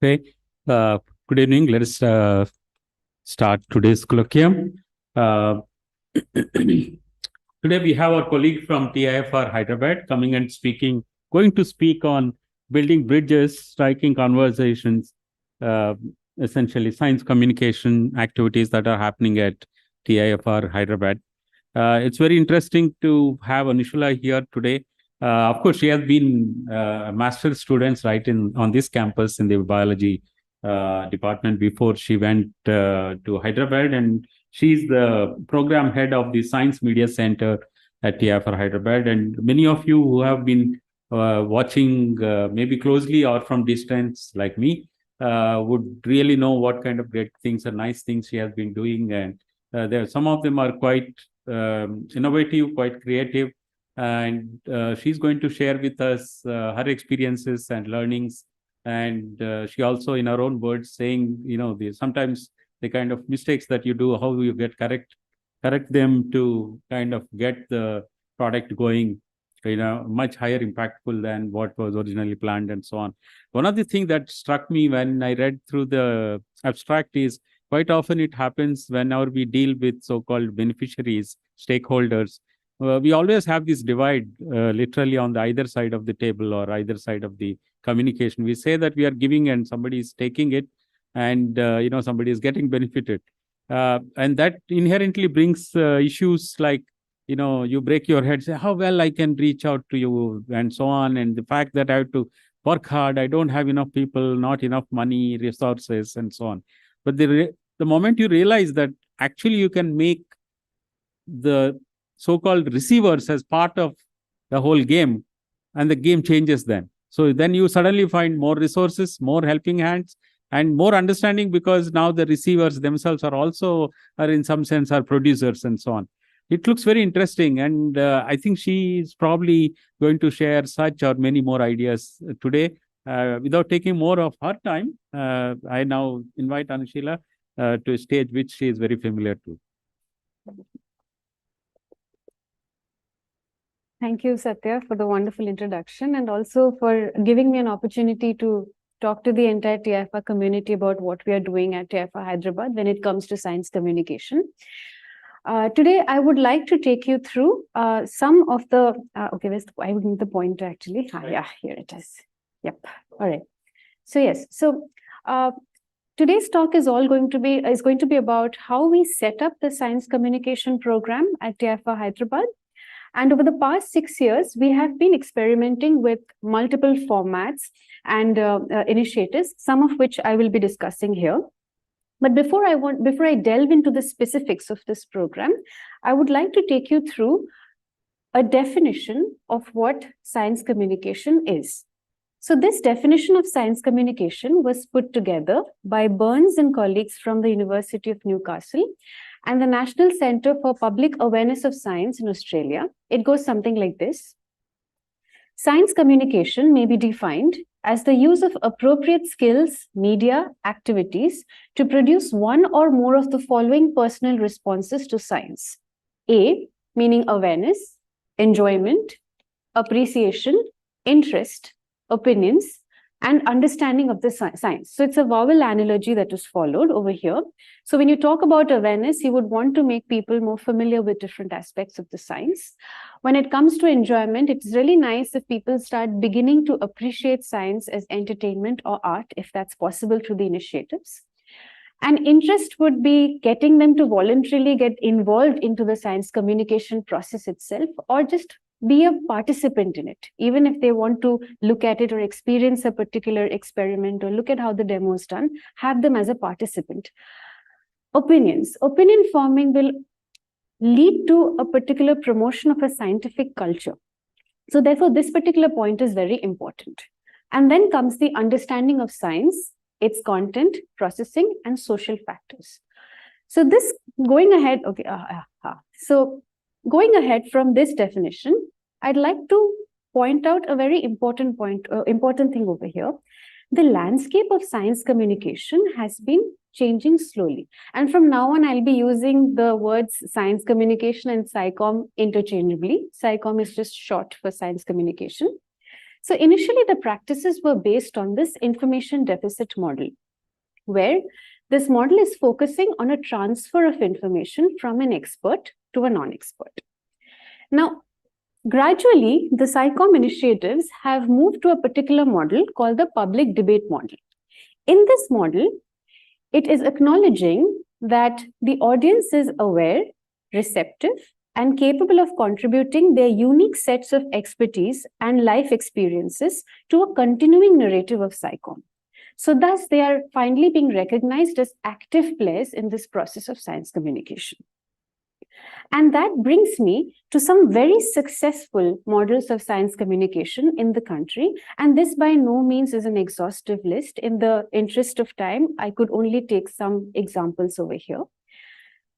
Okay. Uh, Good evening. Let us start today's colloquium. Uh, Today we have our colleague from TIFR Hyderabad coming and going to speak on building bridges, striking conversations, uh, essentially science communication activities that are happening at TIFR Hyderabad. It's very interesting to have Anusheela here today. Of course, she has been a master's student right in on this campus in the biology department before she went to Hyderabad, and she's the program head of the Science Media Center at TIFR Hyderabad. And many of you who have been watching maybe closely or from distance, like me, would really know what kind of great things and nice things she has been doing. And there, some of them are quite innovative, quite creative, and she's going to share with us her experiences and learnings. And she also, in her own words, saying, sometimes the kind of mistakes that you do, how you correct them to kind of get the product going, much higher impactful than what was originally planned, and so on. One of the things that struck me when I read through the abstract is quite often it happens whenever we deal with so-called beneficiaries, stakeholders. We always have this divide, literally on the either side of the table or either side of the communication. We say that we are giving and somebody is taking it, and somebody is getting benefited, and that inherently brings issues like, you break your head, say how well I can reach out to you, and so on. And the fact that I have to work hard, I don't have enough people, not enough money, resources, and so on. But the moment you realize that actually you can make the so-called receivers as part of the whole game, and the game changes then. So then you suddenly find more resources, more helping hands, and more understanding, because now the receivers themselves are in some sense are producers, and so on. It looks very interesting, and I think she is probably going to share such or many more ideas today. Without taking more of her time, I now invite Anusheela to a stage which she is very familiar to. Thank you, Satya, for the wonderful introduction, and also for giving me an opportunity to talk to the entire TIFR community about what we are doing at TIFR Hyderabad when it comes to science communication. Today, I would like to take you through some of the, I would need the pointer actually. Yeah, here it is. Yep. All right. So yes, today's talk is going to be about how we set up the science communication program at TIFR Hyderabad. And over the past 6 years, we have been experimenting with multiple formats and initiatives, some of which I will be discussing here. But before I delve into the specifics of this program, I would like to take you through a definition of what science communication is. So this definition of science communication was put together by Burns and colleagues from the University of Newcastle and the National Centre for Public Awareness of Science in Australia. It goes something like this. Science communication may be defined as the use of appropriate skills, media, activities to produce one or more of the following personal responses to science. A, meaning awareness, enjoyment, appreciation, interest, opinions, and understanding of the science. So it's a vowel analogy that is followed over here. So when you talk about awareness, you would want to make people more familiar with different aspects of the science. When it comes to enjoyment, it's really nice if people start beginning to appreciate science as entertainment or art, if that's possible through the initiatives. And interest would be getting them to voluntarily get involved into the science communication process itself, or just be a participant in it, even if they want to look at it or experience a particular experiment or look at how the demo is done, have them as a participant. Opinions. Opinion forming will lead to a particular promotion of a scientific culture. So therefore, this particular point is very important. And then comes the understanding of science, its content, processing, and social factors. So this going ahead, So going ahead from this definition, I'd like to point out a very important thing over here. The landscape of science communication has been changing slowly. And from now on, I'll be using the words science communication and SciComm interchangeably. SciComm is just short for science communication. So initially, the practices were based on this information deficit model, where this model is focusing on a transfer of information from an expert to a non-expert. Now, gradually, the SciComm initiatives have moved to a particular model called the public debate model. In this model, it is acknowledging that the audience is aware, receptive, and capable of contributing their unique sets of expertise and life experiences to a continuing narrative of SciComm. So thus, they are finally being recognized as active players in this process of science communication. And that brings me to some very successful models of science communication in the country. And this by no means is an exhaustive list. In the interest of time, I could only take some examples over here.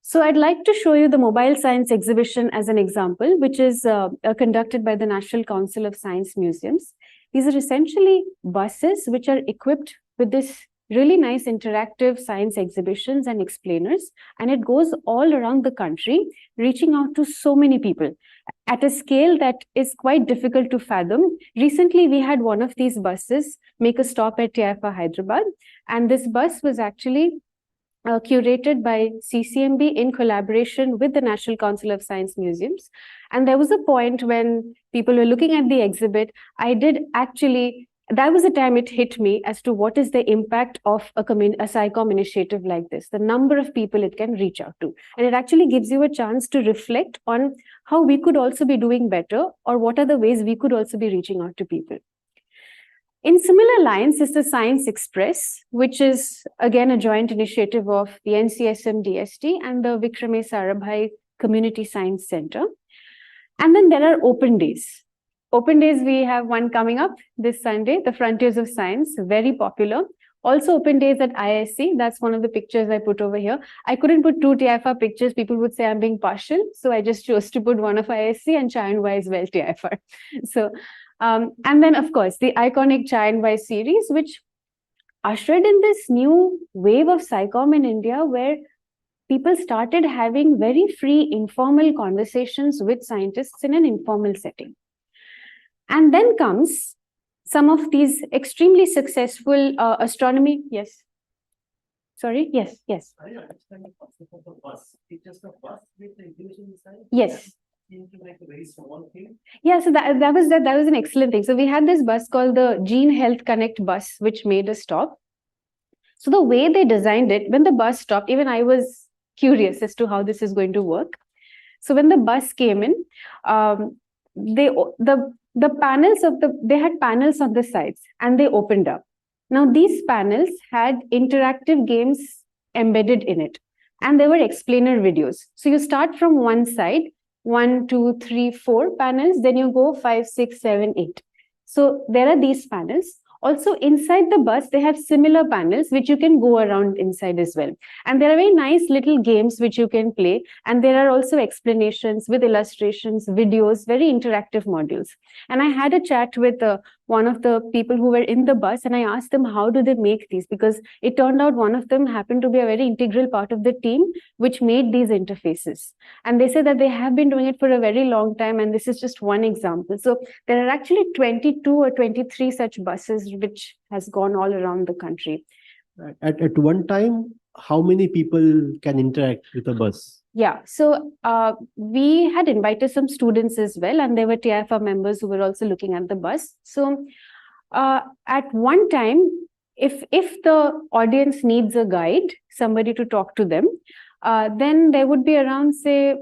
So I'd like to show you the mobile science exhibition as an example, which is conducted by the National Council of Science Museums. These are essentially buses which are equipped with this really nice interactive science exhibitions and explainers, and it goes all around the country, reaching out to so many people at a scale that is quite difficult to fathom. Recently, we had one of these buses make a stop at TIFR Hyderabad, and this bus was actually curated by CCMB in collaboration with the National Council of Science Museums. And there was a point when people were looking at the exhibit, that was the time it hit me as to what is the impact of a SciComm initiative like this, the number of people it can reach out to. And it actually gives you a chance to reflect on how we could also be doing better, or what are the ways we could also be reaching out to people. In similar lines is the Science Express, which is again a joint initiative of the NCSM DST and the Vikram Sarabhai Community Science Center. And then there are open days. Open days, we have one coming up this Sunday, the Frontiers of Science, very popular. Also open days at ISC, that's one of the pictures I put over here. I couldn't put two TIFR pictures, people would say I'm being partial, so I just chose to put one of ISC and Chai and Y as well TIFR. So, and then of course, the iconic Chai and Y series, which ushered in this new wave of SciComm in India, where people started having very free, informal conversations with scientists in an informal setting. And then comes some of these extremely successful astronomy. Yes. Sorry. Yes. Yes. I understand the concept of the bus. It's just a bus with the inclusion inside. Yes. Into like a very small thing. Yeah. So that was an excellent thing. So we had this bus called the Gene Health Connect bus, which made a stop. So the way they designed it, when the bus stopped, even I was curious as to how this is going to work. So when the bus came in, they had panels on the sides and they opened up. Now these panels had interactive games embedded in it, and there were explainer videos. So you start from one side, 1, 2, 3, 4 panels, then you go 5, 6, 7, 8. So there are these panels. Also inside the bus, they have similar panels which you can go around inside as well. And there are very nice little games which you can play. And there are also explanations with illustrations, videos, very interactive modules. And I had a chat with one of the people who were in the bus, and I asked them, how do they make these? Because it turned out one of them happened to be a very integral part of the team which made these interfaces. And they said that they have been doing it for a very long time, and this is just one example. So there are actually 22 or 23 such buses which has gone all around the country. At one time, how many people can interact with a bus? Yeah, so we had invited some students as well, and there were TIFR members who were also looking at the bus. So at one time, if the audience needs a guide, somebody to talk to them, then there would be around, say,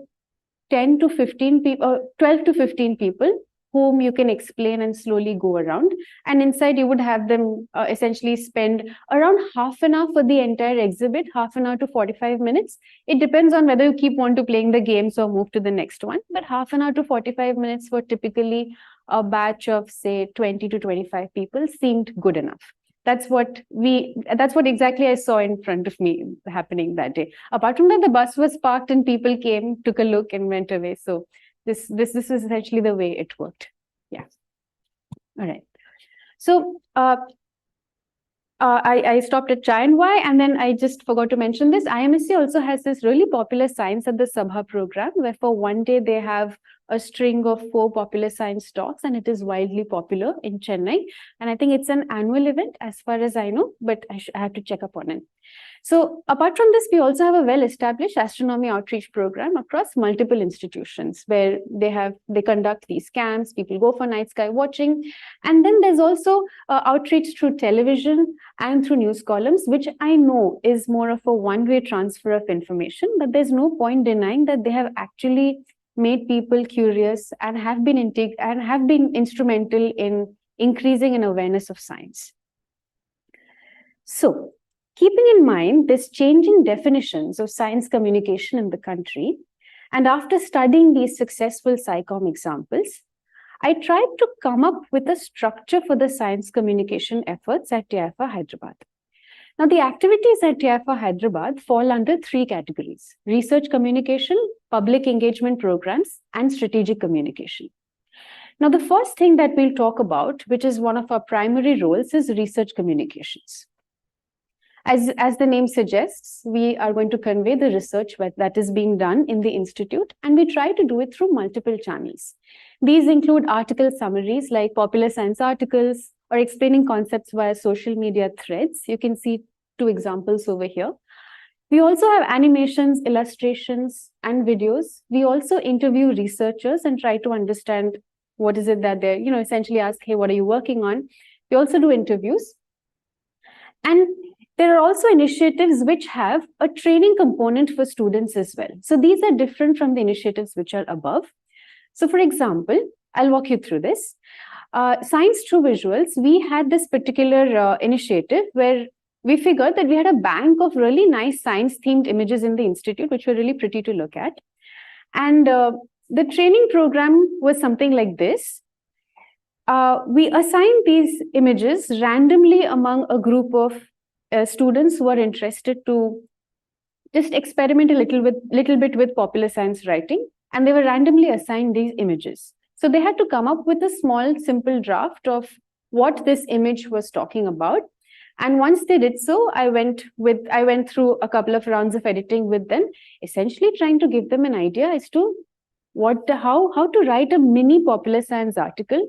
10 to 15 people, 12 to 15 people whom you can explain and slowly go around. And inside you would have them essentially spend around half an hour for the entire exhibit, half an hour to 45 minutes. It depends on whether you keep on to playing the games or move to the next one, but half an hour to 45 minutes for typically a batch of, say, 20 to 25 people seemed good enough. That's what exactly I saw in front of me happening that day. Apart from that, the bus was parked and people came, took a look and went away. So this is essentially the way it worked. Yeah. All right. So I stopped at Chai and Y, and then I just forgot to mention this. IMSC also has this really popular Science at the Sabha program, where for one day they have a string of 4 popular science talks, and it is wildly popular in Chennai. And I think it's an annual event as far as I know, but I have to check up on it. So apart from this, we also have a well-established astronomy outreach program across multiple institutions where they conduct these camps, people go for night sky watching. And then there's also outreach through television and through news columns, which I know is more of a one-way transfer of information, but there's no point denying that they have actually made people curious and have been instrumental in increasing an awareness of science. So, keeping in mind this changing definitions of science communication in the country, and after studying these successful SciComm examples, I tried to come up with a structure for the science communication efforts at TIFR Hyderabad. Now, the activities at TIFR Hyderabad fall under 3 categories: research communication, public engagement programs, and strategic communication. Now, the first thing that we'll talk about, which is one of our primary roles, is research communications. As the name suggests, we are going to convey the research that is being done in the institute, and we try to do it through multiple channels. These include article summaries like popular science articles or explaining concepts via social media threads. You can see 2 examples over here. We also have animations, illustrations, and videos. We also interview researchers and try to understand what is it that they're, essentially ask, hey, what are you working on? We also do interviews. And there are also initiatives which have a training component for students as well. So these are different from the initiatives which are above. So for example, I'll walk you through this. Science Through Visuals, we had this particular initiative where we figured that we had a bank of really nice science-themed images in the institute, which were really pretty to look at. And the training program was something like this. We assigned these images randomly among a group of students who are interested to just experiment a little bit with popular science writing, and they were randomly assigned these images. So they had to come up with a small, simple draft of what this image was talking about. And once they did so, I went through a couple of rounds of editing with them, essentially trying to give them an idea as to how to write a mini popular science article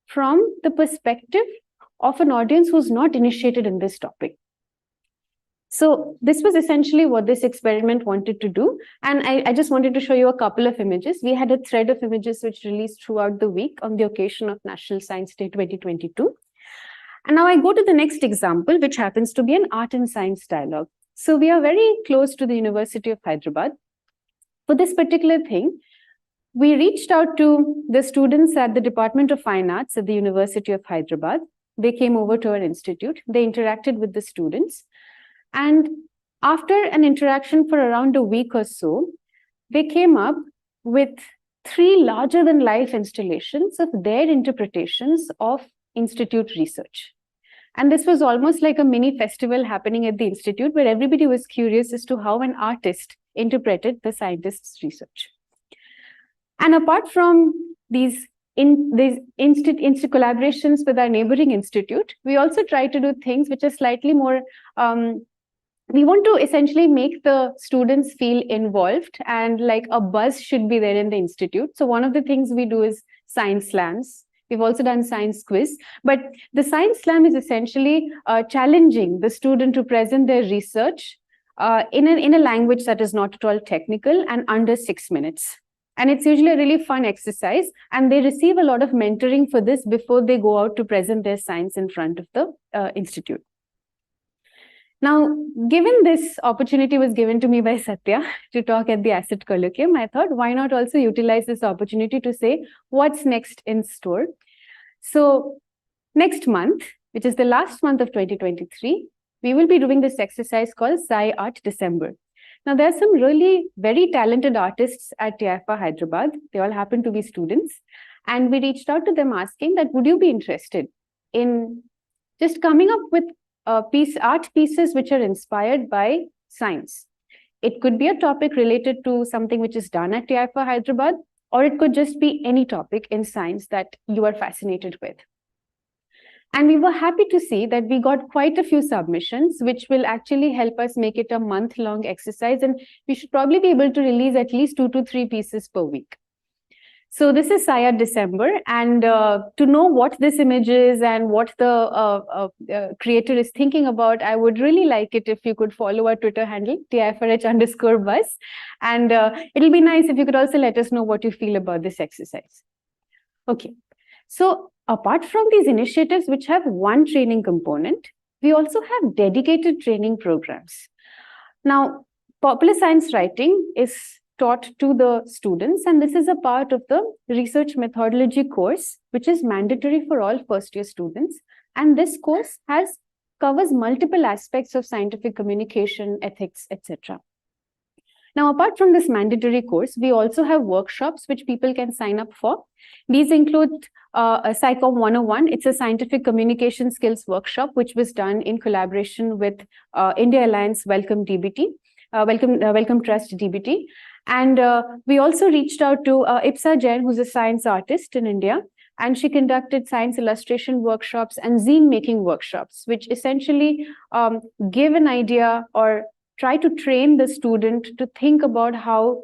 from the perspective of an audience who's not initiated in this topic. So this was essentially what this experiment wanted to do. And I just wanted to show you a couple of images. We had a thread of images which released throughout the week on the occasion of National Science Day 2022. And now I go to the next example, which happens to be an art and science dialogue. So we are very close to the University of Hyderabad. For this particular thing, we reached out to the students at the Department of Fine Arts at the University of Hyderabad. They came over to our institute. They interacted with the students. And after an interaction for around a week or so, they came up with 3 larger-than-life installations of their interpretations of institute research. And this was almost like a mini festival happening at the institute where everybody was curious as to how an artist interpreted the scientist's research. And apart from these collaborations with our neighboring institute, we also try to do things which are slightly more we want to essentially make the students feel involved, and like a buzz should be there in the institute. So one of the things we do is science slams. We've also done science quiz, but the science slam is essentially challenging the student to present their research in a language that is not at all technical and under 6 minutes. And it's usually a really fun exercise, and they receive a lot of mentoring for this before they go out to present their science in front of the institute. Now, given this opportunity was given to me by Satya to talk at the Asset Colloquium, I thought, why not also utilize this opportunity to say what's next in store? So next month, which is the last month of 2023, we will be doing this exercise called Sci Art December. Now, there are some really very talented artists at TIFR Hyderabad. They all happen to be students. And we reached out to them asking that, would you be interested in just coming up with art pieces which are inspired by science? It could be a topic related to something which is done at TIFR Hyderabad, or it could just be any topic in science that you are fascinated with. And we were happy to see that we got quite a few submissions, which will actually help us make it a month-long exercise. And we should probably be able to release at least 2 to 3 pieces per week. So this is Saya December, and to know what this image is and what the creator is thinking about, I would really like it if you could follow our Twitter handle, TIFRH_buzz, and it'll be nice if you could also let us know what you feel about this exercise. Okay, so apart from these initiatives which have one training component, we also have dedicated training programs. Now, popular science writing is taught to the students, and this is a part of the research methodology course, which is mandatory for all first-year students. And this course covers multiple aspects of scientific communication, ethics, etc. Now, apart from this mandatory course, we also have workshops which people can sign up for. These include a SciComm 101. It's a scientific communication skills workshop, which was done in collaboration with India Alliance Welcome DBT, Welcome Trust DBT. And we also reached out to Ipsa Jain, who's a science artist in India, and she conducted science illustration workshops and zine making workshops, which essentially give an idea or try to train the student to think about how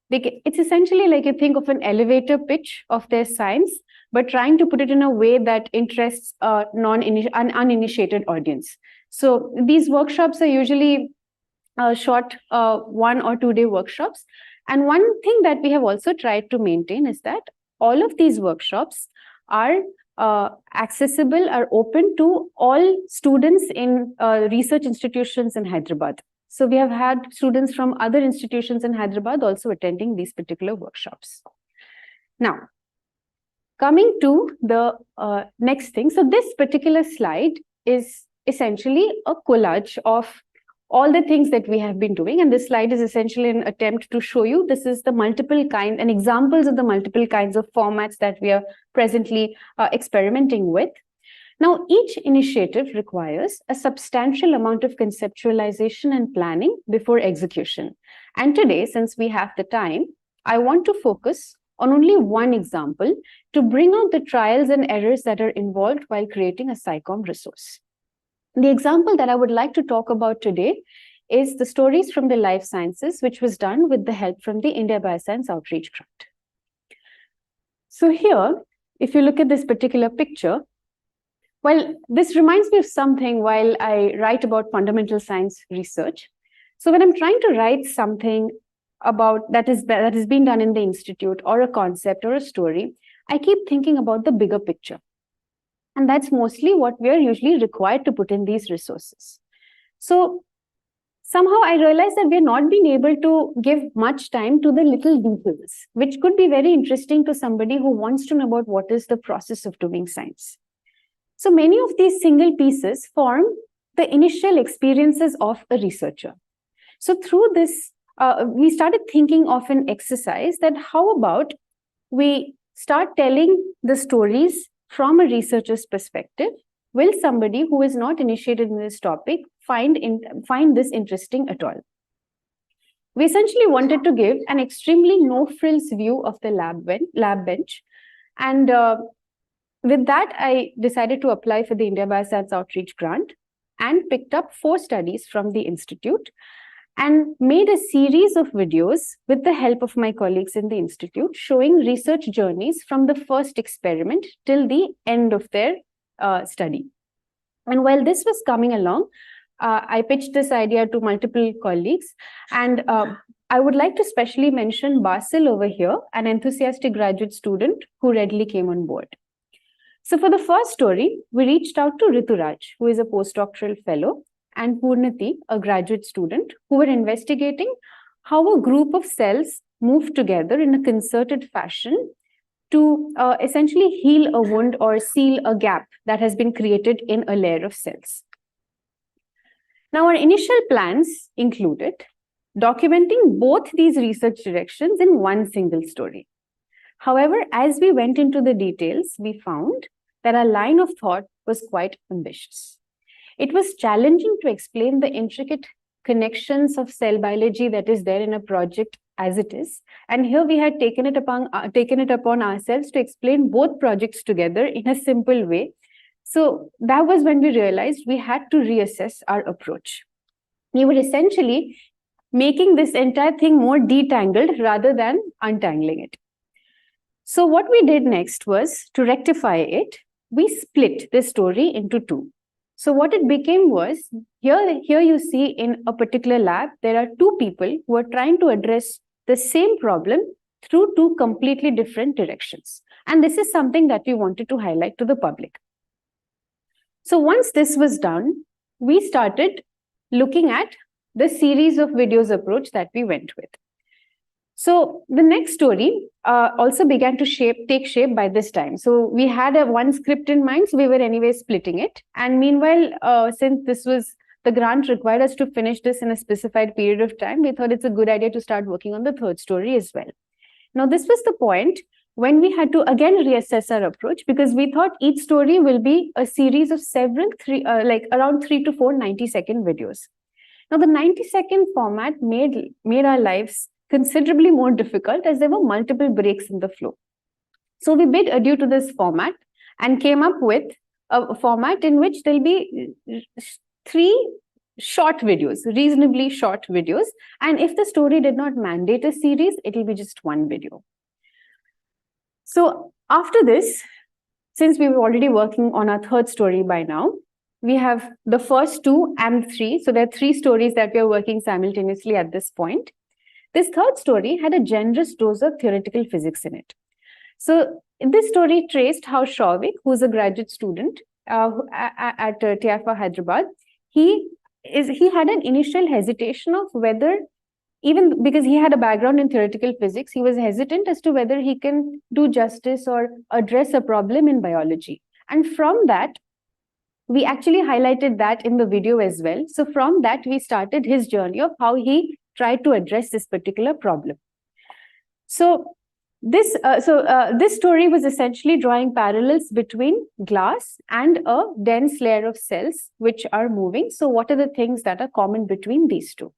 it's essentially like you think of an elevator pitch of their science, but trying to put it in a way that interests an uninitiated audience. So these workshops are usually short 1 or 2 day workshops. And one thing that we have also tried to maintain is that all of these workshops are accessible, are open to all students in research institutions in Hyderabad. So we have had students from other institutions in Hyderabad also attending these particular workshops. Now, coming to the next thing. So this particular slide is essentially a collage of all the things that we have been doing. And this slide is essentially an attempt to show you this is the multiple kinds and examples of the multiple kinds of formats that we are presently experimenting with. Now, each initiative requires a substantial amount of conceptualization and planning before execution. And today, since we have the time, I want to focus on only one example to bring out the trials and errors that are involved while creating a SciComm resource. The example that I would like to talk about today is the stories from the life sciences, which was done with the help from the India Bioscience Outreach Grant. So here, if you look at this particular picture, well, this reminds me of something while I write about fundamental science research. So when I'm trying to write something about that is being done in the institute or a concept or a story, I keep thinking about the bigger picture. And that's mostly what we are usually required to put in these resources. So somehow I realized that we're not being able to give much time to the little details, which could be very interesting to somebody who wants to know about what is the process of doing science. So many of these single pieces form the initial experiences of a researcher. So through this, we started thinking of an exercise that how about we start telling the stories from a researcher's perspective. Will somebody who is not initiated in this topic find this interesting at all? We essentially wanted to give an extremely no-frills view of the lab bench. And with that, I decided to apply for the India Bioscience Outreach Grant and picked up 4 studies from the institute and made a series of videos with the help of my colleagues in the institute showing research journeys from the first experiment till the end of their study. And while this was coming along, I pitched this idea to multiple colleagues, and I would like to specially mention Basil over here, an enthusiastic graduate student who readily came on board. So for the first story, we reached out to Rituraj, who is a postdoctoral fellow, and Purnati, a graduate student, who were investigating how a group of cells move together in a concerted fashion to essentially heal a wound or seal a gap that has been created in a layer of cells. Now, our initial plans included documenting both these research directions in one single story. However, as we went into the details, we found that our line of thought was quite ambitious. It was challenging to explain the intricate connections of cell biology that is there in a project as it is. And here we had taken it upon ourselves to explain both projects together in a simple way. So that was when we realized we had to reassess our approach. We were essentially making this entire thing more detangled rather than untangling it. So what we did next was, to rectify it, we split this story into two. So what it became was, here you see in a particular lab, there are two people who are trying to address the same problem through two completely different directions. And this is something that we wanted to highlight to the public. So once this was done, we started looking at the series of videos approach that we went with. So the next story also began to take shape by this time. So we had one script in mind, so we were anyway splitting it. And meanwhile, since this was the grant required us to finish this in a specified period of time, we thought it's a good idea to start working on the third story as well. Now, this was the point when we had to again reassess our approach, because we thought each story will be a series of several, around 3 to 4 90-second videos. Now, the 90-second format made our lives considerably more difficult, as there were multiple breaks in the flow. So we bid adieu to this format and came up with a format in which there'll be 3 short videos, reasonably short videos. And if the story did not mandate a series, it'll be just one video. So after this, since we were already working on our third story by now, we have the first 2 and 3. So there are 3 stories that we are working simultaneously at this point. This third story had a generous dose of theoretical physics in it. So this story traced how Shauvik, who's a graduate student at TIFR Hyderabad, he had an initial hesitation of whether, even because he had a background in theoretical physics, he was hesitant as to whether he can do justice or address a problem in biology. And from that, we actually highlighted that in the video as well. So from that, we started his journey of how he tried to address this particular problem. So this story was essentially drawing parallels between glass and a dense layer of cells which are moving. So what are the things that are common between these two?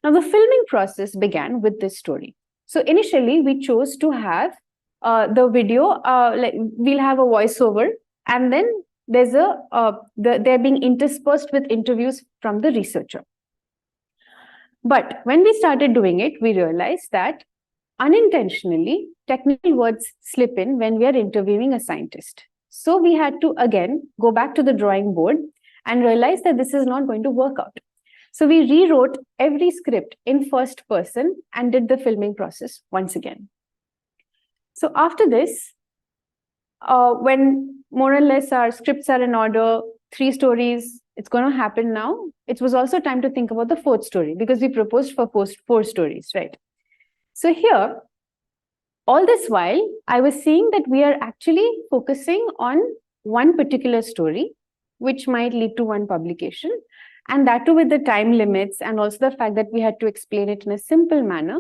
Now, the filming process began with this story. So initially, we chose to have the video, we'll have a voiceover, and then there's they're being interspersed with interviews from the researcher. But when we started doing it, we realized that unintentionally, technical words slip in when we are interviewing a scientist. So we had to again go back to the drawing board and realize that this is not going to work out. So we rewrote every script in first person and did the filming process once again. So after this, when more or less our scripts are in order, 3 stories, it's going to happen now. It was also time to think about the 4th story, because we proposed for 4 stories, right? So here, all this while, I was seeing that we are actually focusing on one particular story, which might lead to one publication. And that too with the time limits, and also the fact that we had to explain it in a simple manner.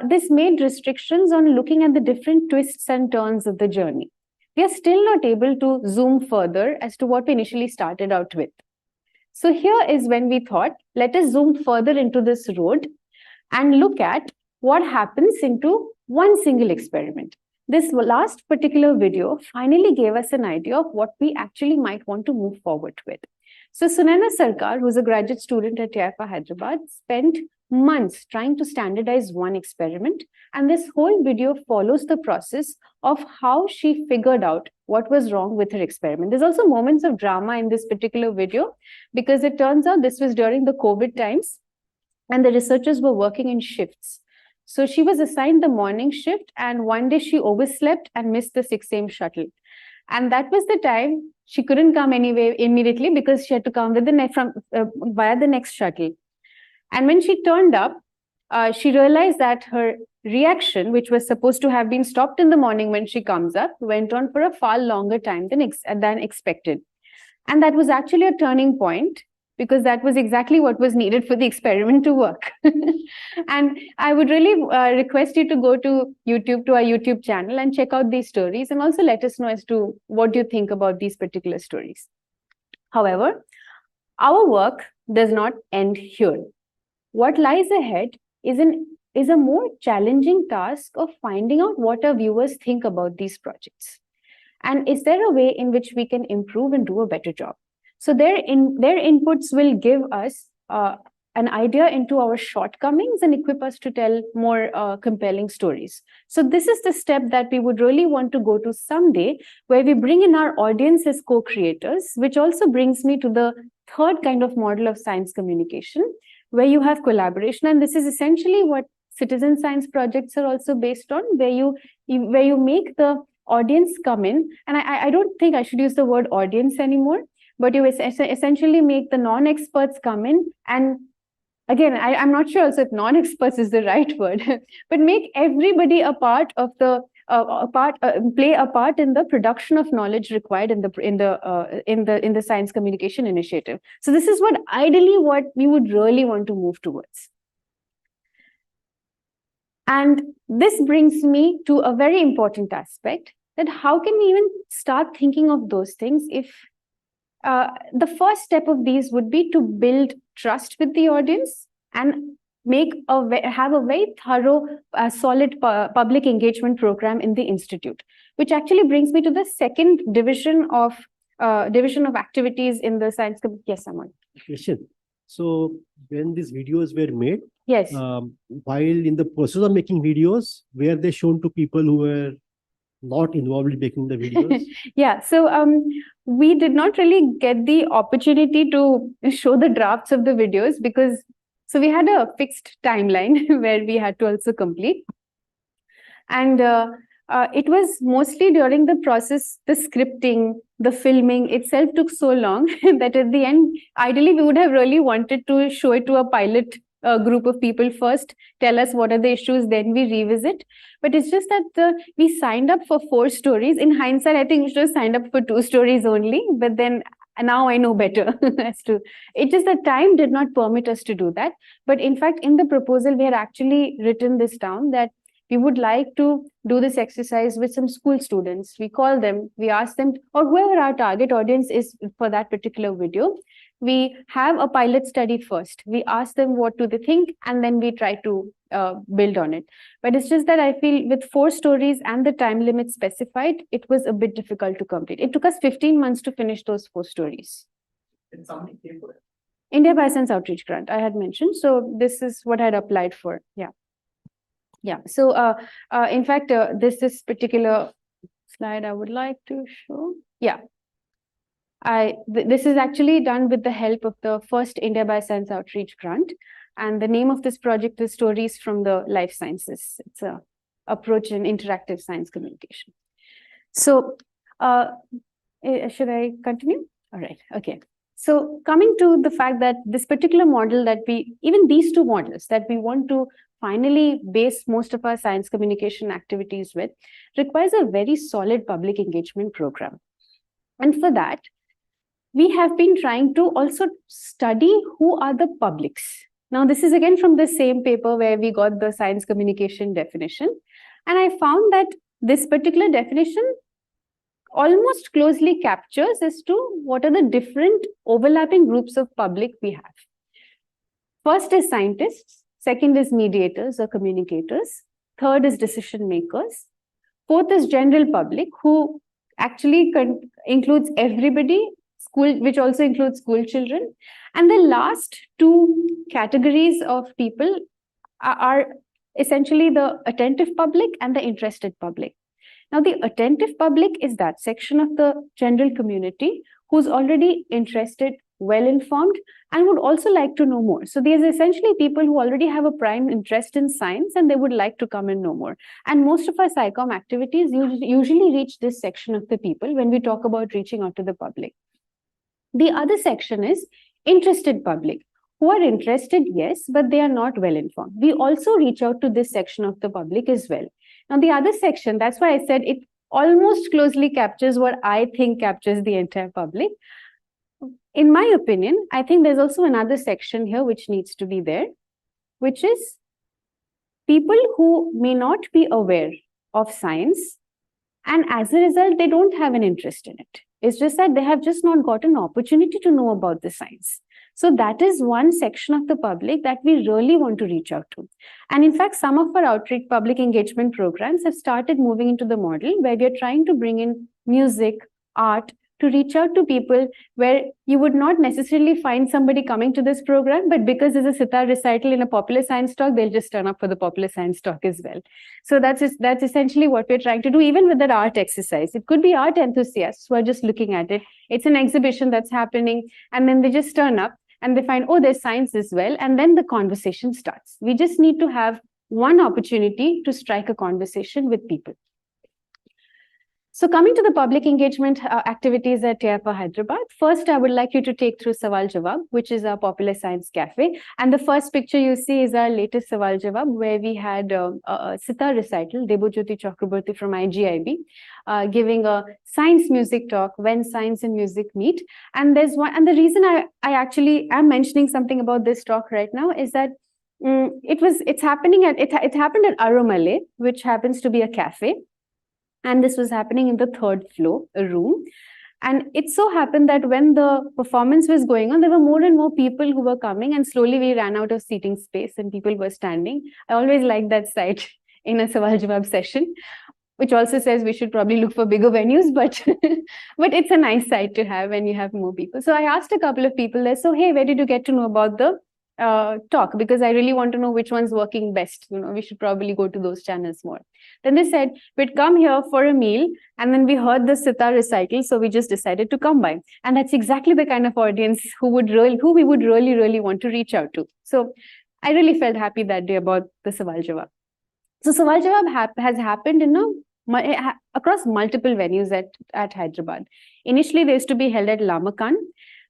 This made restrictions on looking at the different twists and turns of the journey. We are still not able to zoom further as to what we initially started out with. So here is when we thought, let us zoom further into this road and look at what happens into one single experiment. This last particular video finally gave us an idea of what we actually might want to move forward with. So Sunaina Sarkar, who's a graduate student at TIFR Hyderabad, spent months trying to standardize one experiment. And this whole video follows the process of how she figured out what was wrong with her experiment. There's also moments of drama in this particular video, because it turns out this was during the COVID times and the researchers were working in shifts. So she was assigned the morning shift, and one day she overslept and missed the 6 a.m. shuttle. And that was the time she couldn't come anyway immediately, because she had to come with via the next shuttle. And when she turned up, she realized that her reaction, which was supposed to have been stopped in the morning when she comes up, went on for a far longer time than expected. And that was actually a turning point, because that was exactly what was needed for the experiment to work. And I would really request you to go to our YouTube channel and check out these stories, and also let us know as to what you think about these particular stories. However, our work does not end here. What lies ahead is a more challenging task of finding out what our viewers think about these projects. And is there a way in which we can improve and do a better job? So their inputs will give us an idea into our shortcomings and equip us to tell more compelling stories. So this is the step that we would really want to go to someday, where we bring in our audience as co-creators, which also brings me to the third kind of model of science communication, where you have collaboration. And this is essentially what citizen science projects are also based on, where you make the audience come in. And I don't think I should use the word audience anymore, but you essentially make the non-experts come in. And again, I'm not sure also if non-experts is the right word, but make everybody a part of the play a part in the production of knowledge required in the science communication initiative. So this is what ideally what we would really want to move towards. And this brings me to a very important aspect, that how can we even start thinking of those things if the first step of these would be to build trust with the audience and have a very thorough, solid public engagement program in the institute, which actually brings me to the second division of activities in the science. Yes, Aman. Question. So when these videos were made, yes, while in the process of making videos, were they shown to people who were not involved in making the videos? Yeah, so we did not really get the opportunity to show the drafts of the videos, because so we had a fixed timeline where we had to also complete. And it was mostly during the process, the scripting, the filming itself took so long that at the end, ideally, we would have really wanted to show it to a pilot group of people first, tell us what are the issues, then we revisit. But it's just that we signed up for 4 stories. In hindsight, I think we should have signed up for 2 stories only, but then now I know better as to, it just that time did not permit us to do that. But in fact, in the proposal, we had actually written this down, that we would like to do this exercise with some school students. We call them, we ask them, or whoever our target audience is for that particular video, we have a pilot study first. We ask them what do they think, and then we try to build on it. But it's just that I feel with 4 stories and the time limit specified, it was a bit difficult to complete. It took us 15 months to finish those 4 stories. Did somebody pay for it? India Bioscience Outreach Grant, I had mentioned. So this is what I had applied for. Yeah. Yeah. So in fact, this particular slide I would like to show. Yeah. This is actually done with the help of the first India Bioscience Outreach Grant. And the name of this project is Stories from the Life Sciences. It's a approach in interactive science communication. So should I continue? All right. Okay. So coming to the fact that this particular model that even these 2 models that we want to finally base most of our science communication activities with requires a very solid public engagement program. And for that, we have been trying to also study who are the publics. Now, this is again from the same paper where we got the science communication definition. And I found that this particular definition almost closely captures as to what are the different overlapping groups of public we have. First is scientists, second is mediators or communicators, third is decision makers, fourth is general public, who actually includes everybody, which also includes school children. And the last 2 categories of people are essentially the attentive public and the interested public. Now, the attentive public is that section of the general community who's already interested, well-informed, and would also like to know more. So there's essentially people who already have a prime interest in science and they would like to come and know more. And most of our SciComm activities usually reach this section of the people when we talk about reaching out to the public. The other section is interested public, who are interested, yes, but they are not well-informed. We also reach out to this section of the public as well. Now, the other section, that's why I said it almost closely captures what I think captures the entire public. In my opinion, I think there's also another section here which needs to be there, which is people who may not be aware of science, and as a result, they don't have an interest in it. It's just that they have just not got an opportunity to know about the science. So that is one section of the public that we really want to reach out to. And in fact, some of our outreach public engagement programs have started moving into the model where we are trying to bring in music, art, to reach out to people where you would not necessarily find somebody coming to this program, but because there's a sitar recital in a popular science talk, they'll just turn up for the popular science talk as well. So that's essentially what we're trying to do, even with that art exercise. It could be art enthusiasts who are just looking at it. It's an exhibition that's happening, and then they just turn up and they find, oh, there's science as well, and then the conversation starts. We just need to have one opportunity to strike a conversation with people. So coming to the public engagement activities at TIFR Hyderabad, first I would like you to take through Sawal Jawab, which is our popular science cafe. And the first picture you see is our latest Sawal Jawab, where we had a sitar recital, Debojyoti Chakraborty from IGIB, giving a science music talk, when science and music meet. And there's one, and the reason I actually am mentioning something about this talk right now is that it happened at Aromale, which happens to be a cafe. And this was happening in the third floor, a room. And it so happened that when the performance was going on, there were more and more people who were coming, and slowly we ran out of seating space and people were standing. I always like that sight in a Sawal Jawab session, which also says we should probably look for bigger venues, but it's a nice sight to have when you have more people. So I asked a couple of people there, so hey, where did you get to know about the talk? Because I really want to know which one's working best. We should probably go to those channels more. Then they said, we'd come here for a meal, and then we heard the sitar recital, so we just decided to come by. And that's exactly the kind of audience who we would really want to reach out to. So I really felt happy that day about the Sawal Jawab. So Sawal Jawab has happened across multiple venues at Hyderabad. Initially, they used to be held at Lamakan.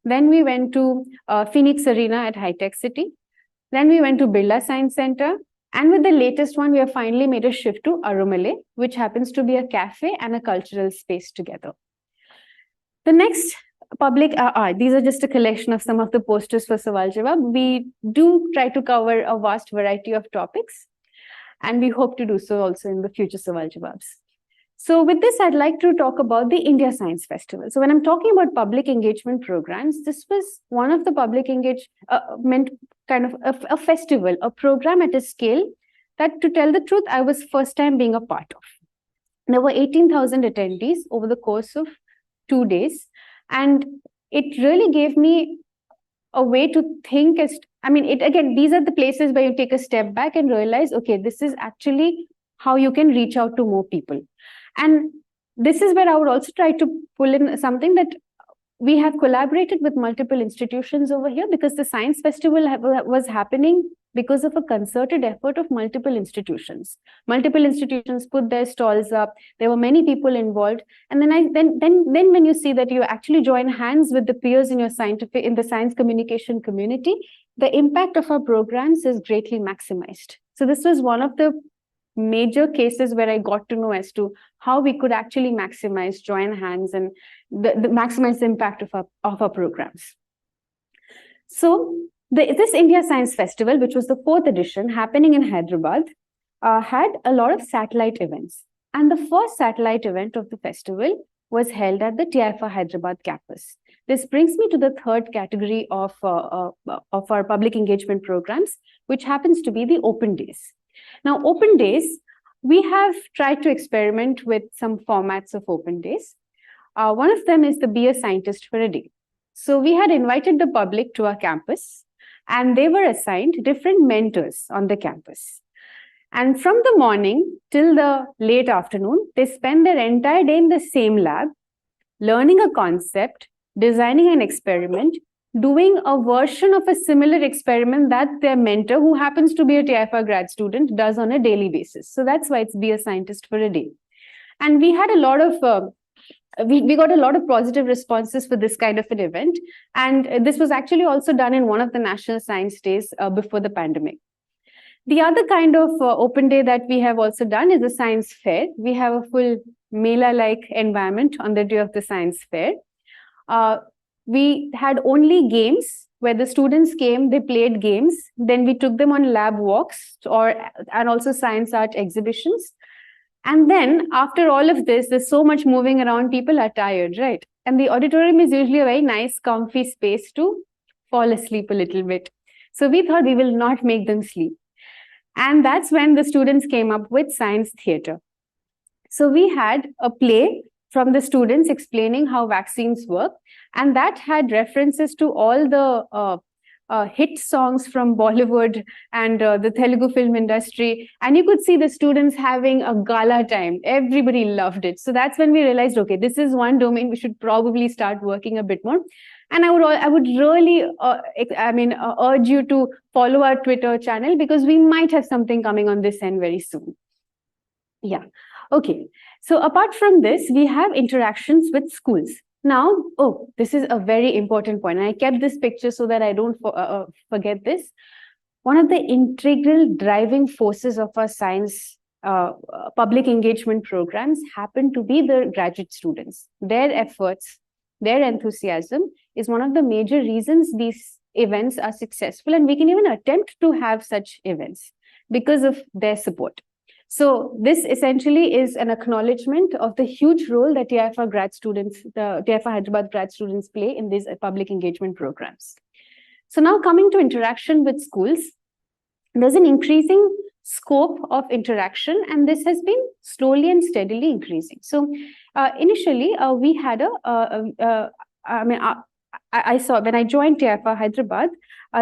Then we went to Phoenix Arena at High Tech City. Then we went to Birla Science Center. And with the latest one, we have finally made a shift to Aromale, which happens to be a cafe and a cultural space together. The next public, these are just a collection of some of the posters for Sawal Jawab. We do try to cover a vast variety of topics, and we hope to do so also in the future Sawal Jawabs. So with this, I'd like to talk about the India Science Festival. So when I'm talking about public engagement programs, this was one of the public engagement kind of a festival, a program at a scale that, to tell the truth, I was first time being a part of. There were 18,000 attendees over the course of 2 days. And it really gave me a way to think again, these are the places where you take a step back and realize, okay, this is actually how you can reach out to more people. And this is where I would also try to pull in something that we have collaborated with multiple institutions over here, because the Science Festival was happening because of a concerted effort of multiple institutions. Multiple institutions put their stalls up. There were many people involved. And then when you see that you actually join hands with the peers in the science communication community, the impact of our programs is greatly maximized. So this was one of the major cases where I got to know as to how we could actually maximize, join hands, and maximize the impact of our programs. So this India Science Festival, which was the 4th edition happening in Hyderabad, had a lot of satellite events. And the first satellite event of the festival was held at the TIFR Hyderabad campus. This brings me to the third category of our public engagement programs, which happens to be the open days. Now, open days, we have tried to experiment with some formats of open days. One of them is the Be a Scientist for a Day. So we had invited the public to our campus, and they were assigned different mentors on the campus. And from the morning till the late afternoon, they spend their entire day in the same lab, learning a concept, designing an experiment, doing a version of a similar experiment that their mentor, who happens to be a TIFR grad student, does on a daily basis. So that's why it's Be a Scientist for a Day. And we had a lot of, we got a lot of positive responses for this kind of an event. And this was actually also done in one of the National Science Days before the pandemic. The other kind of open day that we have also done is the science fair. We have a full Mela-like environment on the day of the science fair. We had only games where the students came, they played games. Then we took them on lab walks and also science art exhibitions. And then after all of this, there's so much moving around, people are tired, right? And the auditorium is usually a very nice, comfy space to fall asleep a little bit. So we thought we will not make them sleep. And that's when the students came up with science theater. So we had a play from the students explaining how vaccines work. And that had references to all the hit songs from Bollywood and the Telugu film industry. And you could see the students having a gala time. Everybody loved it. So that's when we realized, okay, this is one domain we should probably start working a bit more. And I would really, urge you to follow our Twitter channel, because we might have something coming on this end very soon. Yeah. Okay. So apart from this, we have interactions with schools. Now, this is a very important point. And I kept this picture so that I don't forget this. One of the integral driving forces of our science public engagement programs happen to be the graduate students. Their efforts, their enthusiasm is one of the major reasons these events are successful, and we can even attempt to have such events because of their support. So this essentially is an acknowledgement of the huge role that TIFR grad students, the TIFR Hyderabad grad students play in these public engagement programs. So now coming to interaction with schools, there's an increasing scope of interaction, and this has been slowly and steadily increasing. So initially, we had I saw when I joined TIFR Hyderabad,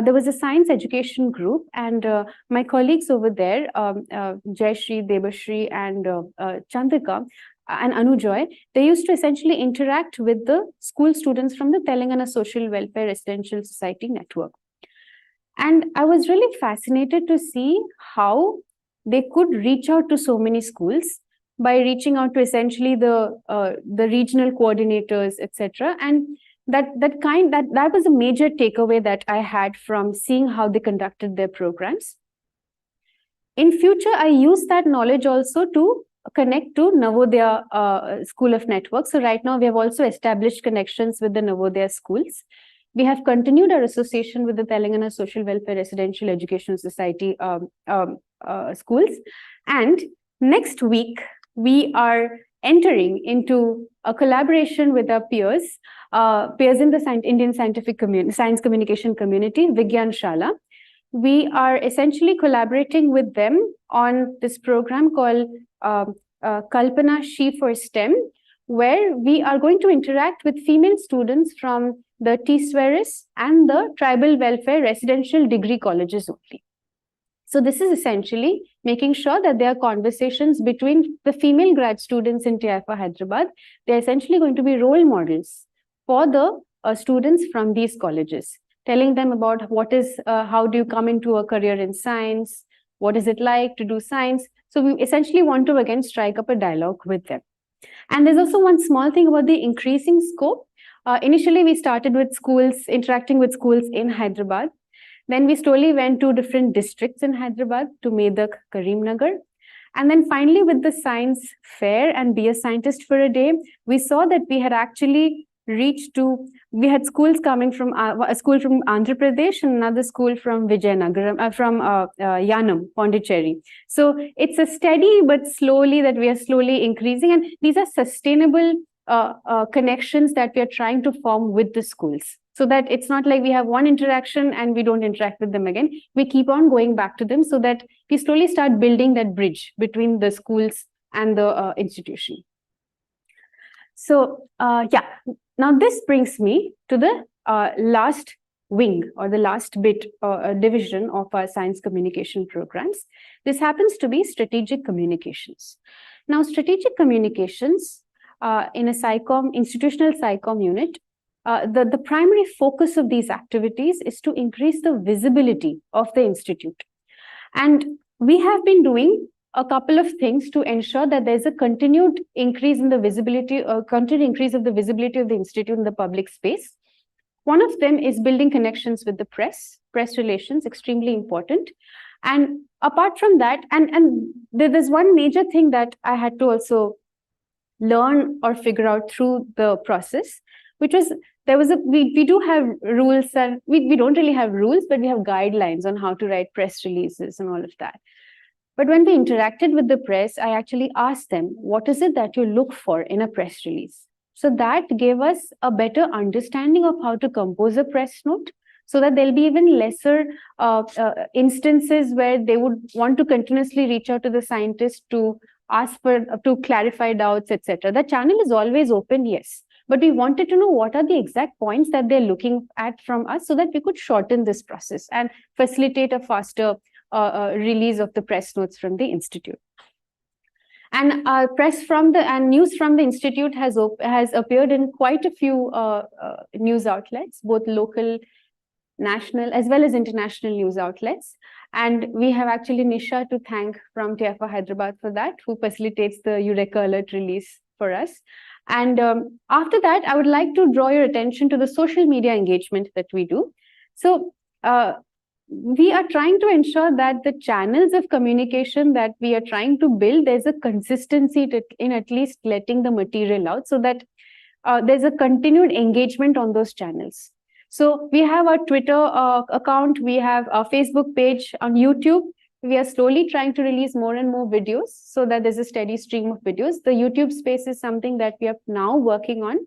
there was a science education group, and my colleagues over there, Jayashri, Debashri, and Chandrika, and Anujoy, they used to essentially interact with the school students from the Telangana Social Welfare Residential Society network. And I was really fascinated to see how they could reach out to so many schools by reaching out to essentially the regional coordinators, etc. And that was a major takeaway that I had from seeing how they conducted their programs. In future, I use that knowledge also to connect to Navodaya School of Networks. So right now, we have also established connections with the Navodaya schools. We have continued our association with the Telangana Social Welfare Residential Education Society schools. And next week, we are entering into a collaboration with our peers in the Indian scientific science communication community, Vigyan Shala. We are essentially collaborating with them on this program called Kalpana She for STEM, where we are going to interact with female students from the TIFR and the Tribal Welfare Residential Degree Colleges only. So this is essentially making sure that there are conversations between the female grad students in TIFR Hyderabad. They're essentially going to be role models for the students from these colleges, telling them about how do you come into a career in science, what is it like to do science. So we essentially want to again strike up a dialogue with them. And there's also one small thing about the increasing scope. Initially, we started with schools, interacting with schools in Hyderabad. Then we slowly went to different districts in Hyderabad, to Medak, Karimnagar. And then finally, with the science fair and Be a Scientist for a Day, we saw that we had actually we had schools coming from, a school from Andhra Pradesh and another school from Vijayanagaram, from Yanam, Pondicherry. So it's a steady but slowly that we are slowly increasing. And these are sustainable connections that we are trying to form with the schools, so that it's not like we have one interaction and we don't interact with them again. We keep on going back to them so that we slowly start building that bridge between the schools and the institution. So now this brings me to the last wing, or the last bit division of our science communication programs. This happens to be strategic communications. Now, strategic communications in a institutional SciComm unit, the primary focus of these activities is to increase the visibility of the institute. And we have been doing a couple of things to ensure that there's a continued increase in the visibility, continued increase of the visibility of the institute in the public space. One of them is building connections with the press relations, extremely important. And apart from that, and there's one major thing that I had to also learn or figure out through the process, which was we do have rules, and we don't really have rules, but we have guidelines on how to write press releases and all of that. But when we interacted with the press, I actually asked them, what is it that you look for in a press release? So that gave us a better understanding of how to compose a press note, so that there'll be even lesser instances where they would want to continuously reach out to the scientist to ask to clarify doubts, etc. The channel is always open, yes. But we wanted to know what are the exact points that they're looking at from us so that we could shorten this process and facilitate a faster release of the press notes from the institute. And news from the institute has appeared in quite a few news outlets, both local, national, as well as international news outlets. And we have actually Nisha to thank from TIFR Hyderabad for that, who facilitates the Eureka Alert release for us. And after that, I would like to draw your attention to the social media engagement that we do. So we are trying to ensure that the channels of communication that we are trying to build, there's a consistency in at least letting the material out so that there's a continued engagement on those channels. So we have our Twitter account, we have our Facebook page, on YouTube. We are slowly trying to release more and more videos so that there's a steady stream of videos. The YouTube space is something that we are now working on.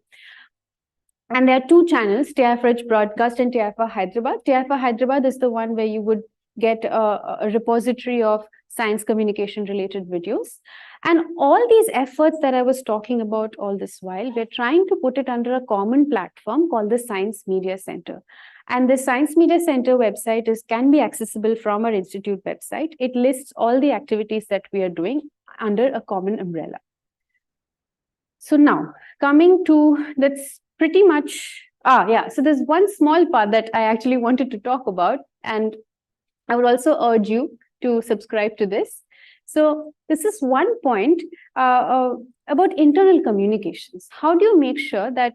And there are two channels, TIFR Broadcast and TIFR Hyderabad. TIFR Hyderabad is the one where you would get a repository of science communication related videos. And all these efforts that I was talking about all this while, we're trying to put it under a common platform called the Science Media Center. And the Science Media Center website can be accessible from our institute website. It lists all the activities that we are doing under a common umbrella. So now, coming to, that's pretty much, so there's one small part that I actually wanted to talk about, and I would also urge you to subscribe to this. So this is one point about internal communications. How do you make sure that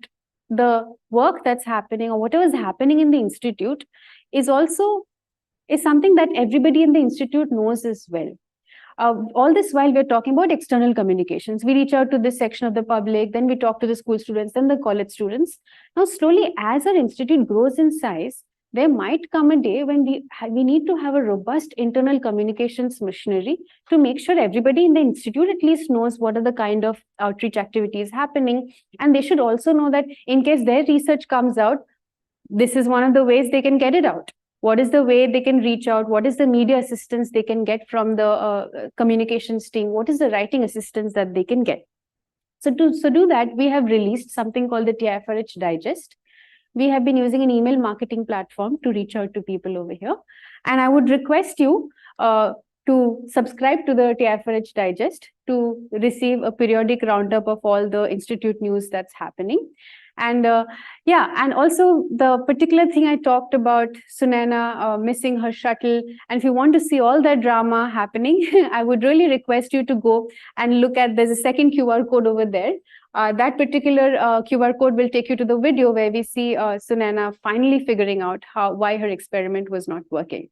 the work that's happening or whatever is happening in the institute is something that everybody in the institute knows as well? All this while we're talking about external communications. We reach out to this section of the public, then we talk to the school students, then the college students. Now, slowly, as our institute grows in size, there might come a day when we need to have a robust internal communications machinery to make sure everybody in the institute at least knows what are the kind of outreach activities happening. And they should also know that in case their research comes out, this is one of the ways they can get it out. What is the way they can reach out? What is the media assistance they can get from the communications team? What is the writing assistance that they can get? So to do that, we have released something called the TIFR Digest. We have been using an email marketing platform to reach out to people over here. And I would request you to subscribe to the TIFR Digest to receive a periodic roundup of all the institute news that's happening. And and also the particular thing I talked about, Sunaina missing her shuttle. And if you want to see all that drama happening, I would really request you to go and look at, there's a second QR code over there. That particular QR code will take you to the video where we see Sunaina finally figuring out why her experiment was not working.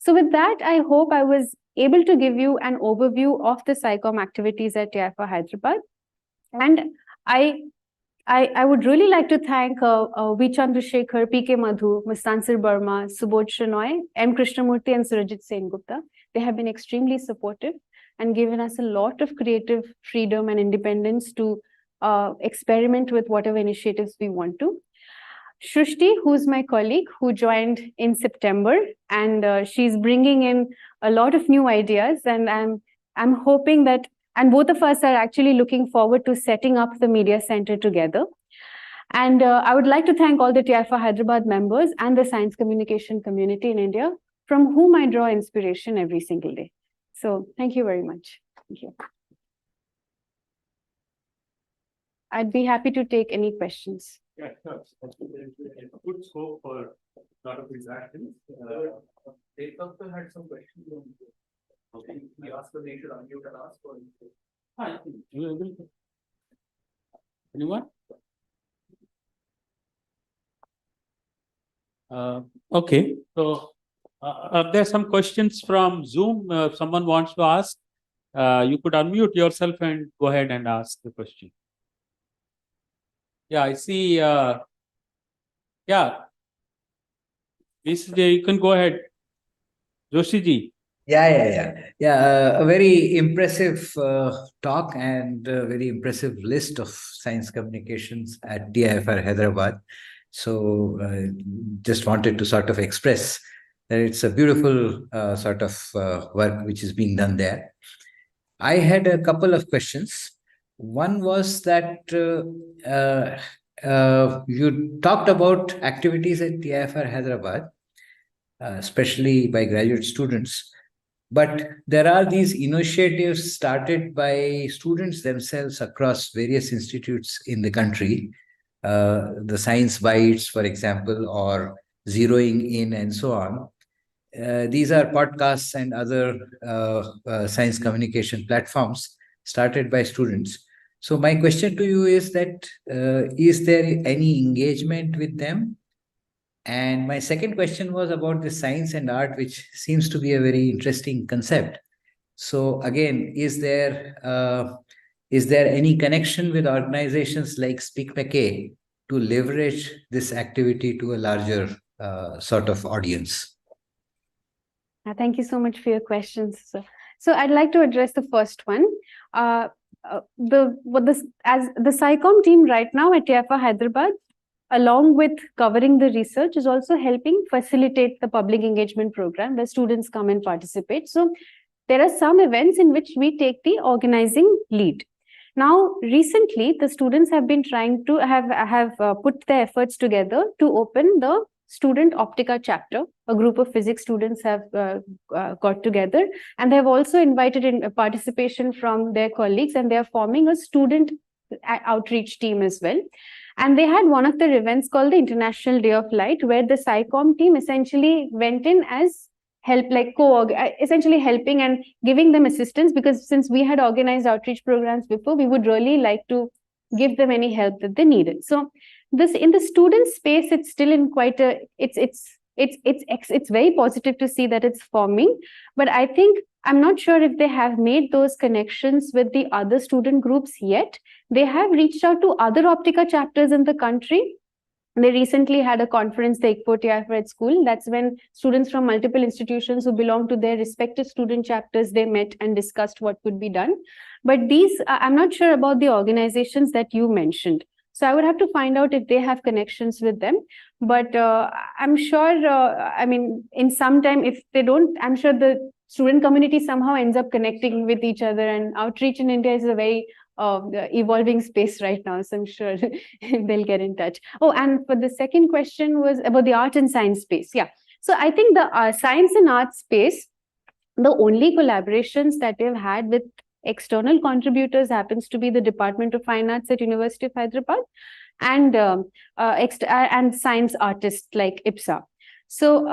So with that, I hope I was able to give you an overview of the SciComm activities at TIFR Hyderabad. And I would really like to thank V. Chandrasekhar, P.K. Madhu, Ms. Sansir Burma, Subodh Shenoy, M. Krishnamurthy, and Surajit Sen Gupta. They have been extremely supportive and given us a lot of creative freedom and independence to experiment with whatever initiatives we want to. Shrishti, who's my colleague, who joined in September, and she's bringing in a lot of new ideas, and I'm hoping that, and both of us are actually looking forward to setting up the media center together. And I would like to thank all the TIFR Hyderabad members and the science communication community in India, from whom I draw inspiration every single day. So thank you very much. Thank you. I'd be happy to take any questions. Yeah, sure. There's a good scope for a lot of these actions. They also had some questions. Okay. We asked whether they should unmute and ask for Anyone? Okay, so there are some questions from Zoom. Someone wants to ask. You could unmute yourself and go ahead and ask the question. Yeah, I see. Yeah, you can go ahead. Joshi ji. Yeah. A very impressive talk and a very impressive list of science communications at TIFR Hyderabad. So just wanted to sort of express that it's a beautiful sort of work which is being done there. I had a couple of questions. One was that you talked about activities at TIFR Hyderabad, especially by graduate students. But there are these initiatives started by students themselves across various institutes in the country, the Science Bites, for example, or Zeroing In, and so on. These are podcasts and other science communication platforms started by students. So my question to you is that is there any engagement with them? And my second question was about the science and art, which seems to be a very interesting concept. So again, is there any connection with organizations like Speak McKay to leverage this activity to a larger sort of audience? Thank you so much for your questions, sir. So I'd like to address the first one. As the SciComm team right now at TIFR Hyderabad, along with covering the research, is also helping facilitate the public engagement program where students come and participate. So there are some events in which we take the organizing lead. Now, recently, the students have been trying to have put their efforts together to open the student Optica chapter. A group of physics students have got together, and they have also invited in participation from their colleagues, and they are forming a student outreach team as well. And they had one of their events called the International Day of Light, where the SciComm team essentially went in as help, like essentially helping and giving them assistance, because since we had organized outreach programs before, we would really like to give them any help that they needed. So this, in the student space, it's still in quite a, it's very positive to see that it's forming, but I think I'm not sure if they have made those connections with the other student groups yet. They have reached out to other Optica chapters in the country. They recently had a conference, the ICFO TIFR at school. That's when students from multiple institutions who belong to their respective student chapters, they met and discussed what could be done. But these, I'm not sure about the organizations that you mentioned. So I would have to find out if they have connections with them. But I'm sure, I mean, in some time, if they don't, I'm sure the student community somehow ends up connecting with each other, and outreach in India is a very evolving space right now. So I'm sure they'll get in touch. Oh, and for the second question was about the art and science space. Yeah. So I think the science and art space, the only collaborations that we've had with external contributors happens to be the Department of Fine Arts at University of Hyderabad and science artists like IPSA. So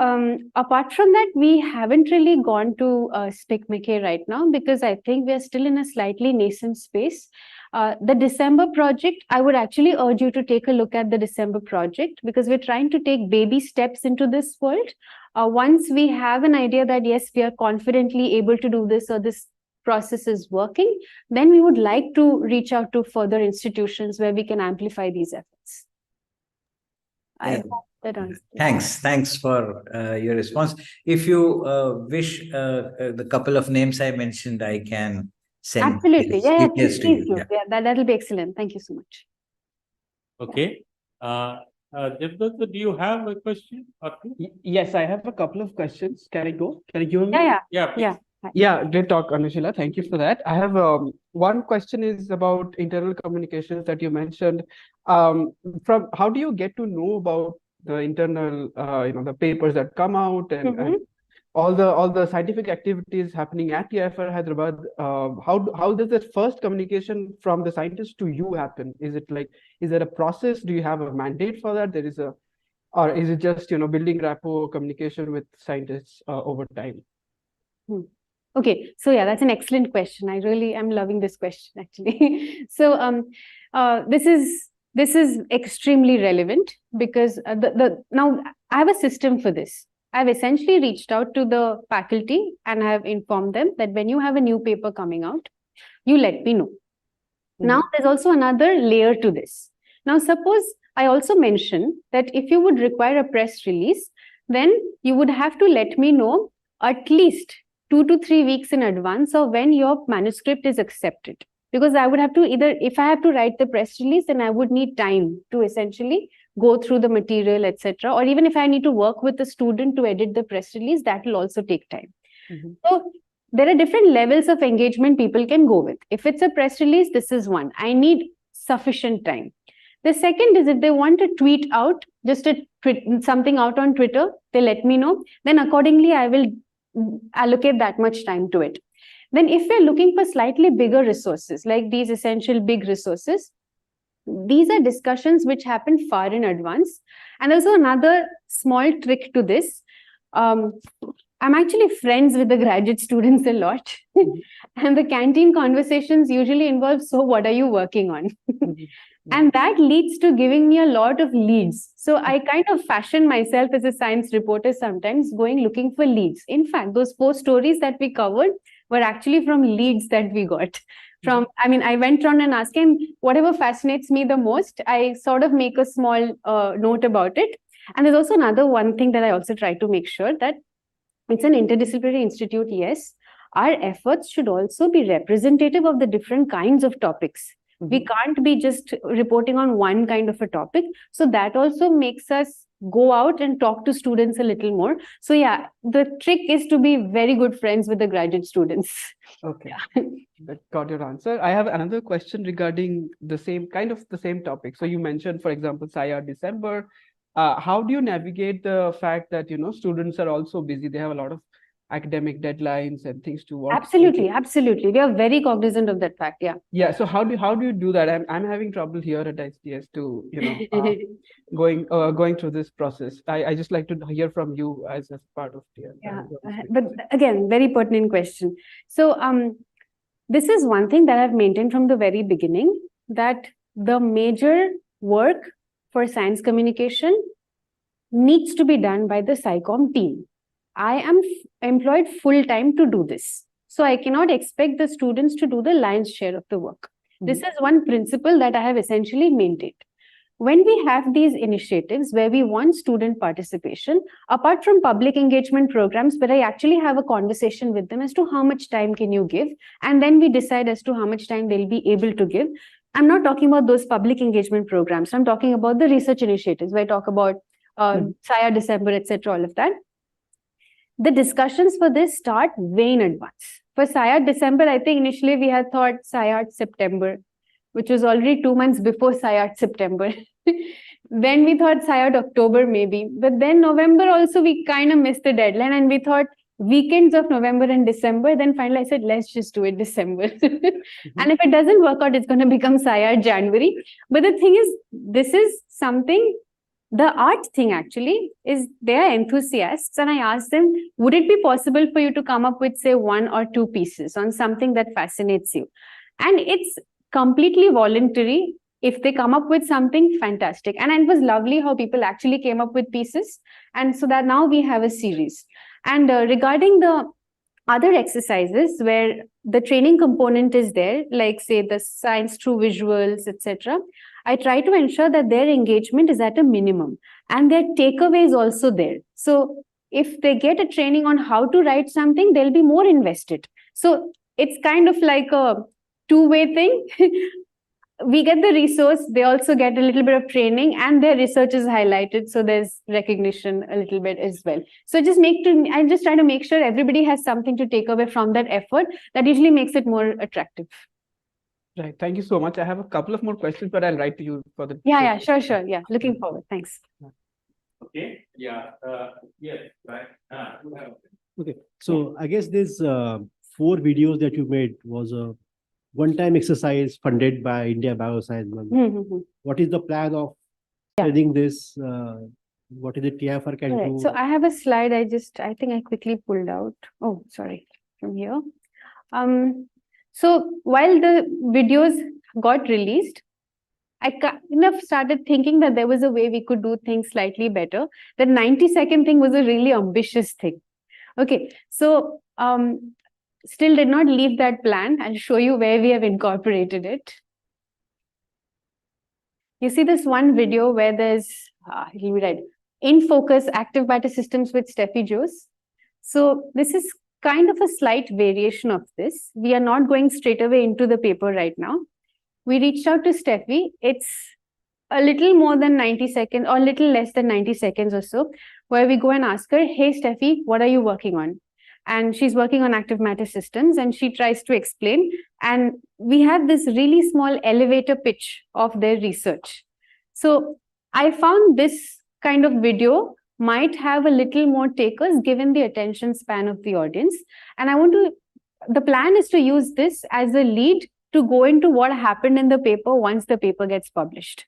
apart from that, we haven't really gone to Speak McKay right now, because I think we're still in a slightly nascent space. The December project, I would actually urge you to take a look at the December project, because we're trying to take baby steps into this world. Once we have an idea that, yes, we are confidently able to do this, or this process is working, then we would like to reach out to further institutions where we can amplify these efforts. I hope that answers. Thanks for your response. If you wish, the couple of names I mentioned, I can send absolutely. Yeah, details please to you. do. Yeah, that'll be excellent. Thank you so much. Okay. Devdutt, do you have a question or two? Yes, I have a couple of questions. Can I go? Can you hear me? Yeah, please. Yeah. Yeah, great talk, Anusheela. Thank you for that. I have one question is about internal communications that you mentioned. From how do you get to know about the internal, the papers that come out and all the scientific activities happening at TIFR Hyderabad? How does that first communication from the scientist to you happen? Is there a process? Do you have a mandate for that? Or is it just building rapport, communication with scientists over time? Okay, so yeah, that's an excellent question. I really am loving this question, actually. So this is extremely relevant, because now I have a system for this. I've essentially reached out to the faculty and I have informed them that when you have a new paper coming out, you let me know. Now there's also another layer to this. Now suppose I also mentioned that if you would require a press release, then you would have to let me know at least 2 to 3 weeks in advance of when your manuscript is accepted. Because I would have to if I have to write the press release, then I would need time to essentially go through the material, etc. Or even if I need to work with the student to edit the press release, that will also take time. So there are different levels of engagement people can go with. If it's a press release, this is one. I need sufficient time. The second is if they want to tweet out, just something out on Twitter, they let me know. Then accordingly, I will allocate that much time to it. Then if we're looking for slightly bigger resources, like these essential big resources, these are discussions which happen far in advance. And also another small trick to this. I'm actually friends with the graduate students a lot. And the canteen conversations usually involve, so what are you working on? And that leads to giving me a lot of leads. So I kind of fashion myself as a science reporter sometimes, going looking for leads. In fact, those 4 stories that we covered were actually from leads that we got. I went around and asked him, whatever fascinates me the most, I sort of make a small note about it. And there's also another one thing that I also try to make sure that it's an interdisciplinary institute, yes. Our efforts should also be representative of the different kinds of topics. We can't be just reporting on one kind of a topic. So that also makes us go out and talk to students a little more. So yeah, the trick is to be very good friends with the graduate students. Okay, got your answer. I have another question regarding the same topic. So you mentioned, for example, SIR December. How do you navigate the fact that, students are also busy? They have a lot of academic deadlines and things to work. Absolutely. We are very cognizant of that fact. Yeah. Yeah. So how do you do that? I'm having trouble here at STS to going through this process. I just like to hear from you as part of the. Yeah. But again, very pertinent question. So this is one thing that I've maintained from the very beginning, that the major work for science communication needs to be done by the SciComm team. I am employed full-time to do this. So I cannot expect the students to do the lion's share of the work. This is one principle that I have essentially maintained. When we have these initiatives where we want student participation, apart from public engagement programs, where I actually have a conversation with them as to how much time can you give, and then we decide as to how much time they'll be able to give. I'm not talking about those public engagement programs. I'm talking about the research initiatives where I talk about SIR December, etc., all of that. The discussions for this start way in advance. For SIR December, I think initially we had thought SIR September, which was already 2 months before SIR September. Then we thought SIR October maybe, but then November also we kind of missed the deadline and we thought weekends of November and December. Then finally I said, let's just do it December. And if it doesn't work out, it's going to become SIR January. But the thing is, this is something, the art thing actually is they are enthusiasts, and I asked them, would it be possible for you to come up with say 1 or 2 pieces on something that fascinates you? And it's completely voluntary. If they come up with something, fantastic. And it was lovely how people actually came up with pieces. And so that now we have a series. And regarding the other exercises where the training component is there, like say the science through visuals, etc., I try to ensure that their engagement is at a minimum and their takeaway is also there. So if they get a training on how to write something, they'll be more invested. So it's kind of like a two-way thing. We get the resource, they also get a little bit of training, and their research is highlighted. So there's recognition a little bit as well. So I just try to make sure everybody has something to take away from that effort. That usually makes it more attractive. Right. Thank you so much. I have a couple of more questions, but I'll write to you for the. Yeah, sure. Yeah, looking forward. Thanks. Okay. Yeah. Yes. Right. Okay. So I guess these 4 videos that you made was a one-time exercise funded by India Bioscience. What is the plan of spreading this? What is the TIFR can do? So I have a slide. I think I quickly pulled out. Oh, sorry, from here. So while the videos got released, I kind of started thinking that there was a way we could do things slightly better. That 90-second thing was a really ambitious thing. Okay, so still did not leave that plan. I'll show you where we have incorporated it. You see this one video where there's, let me write, in focus active battery systems with Steffi Joes. So this is kind of a slight variation of this. We are not going straight away into the paper right now. We reached out to Steffi. It's a little more than 90 seconds or a little less than 90 seconds or so, where we go and ask her, hey, Steffi, what are you working on? and she's working on active matter systems, and she tries to explain. And we have this really small elevator pitch of their research. So I found this kind of video might have a little more takers given the attention span of the audience. And the plan is to use this as a lead to go into what happened in the paper once the paper gets published.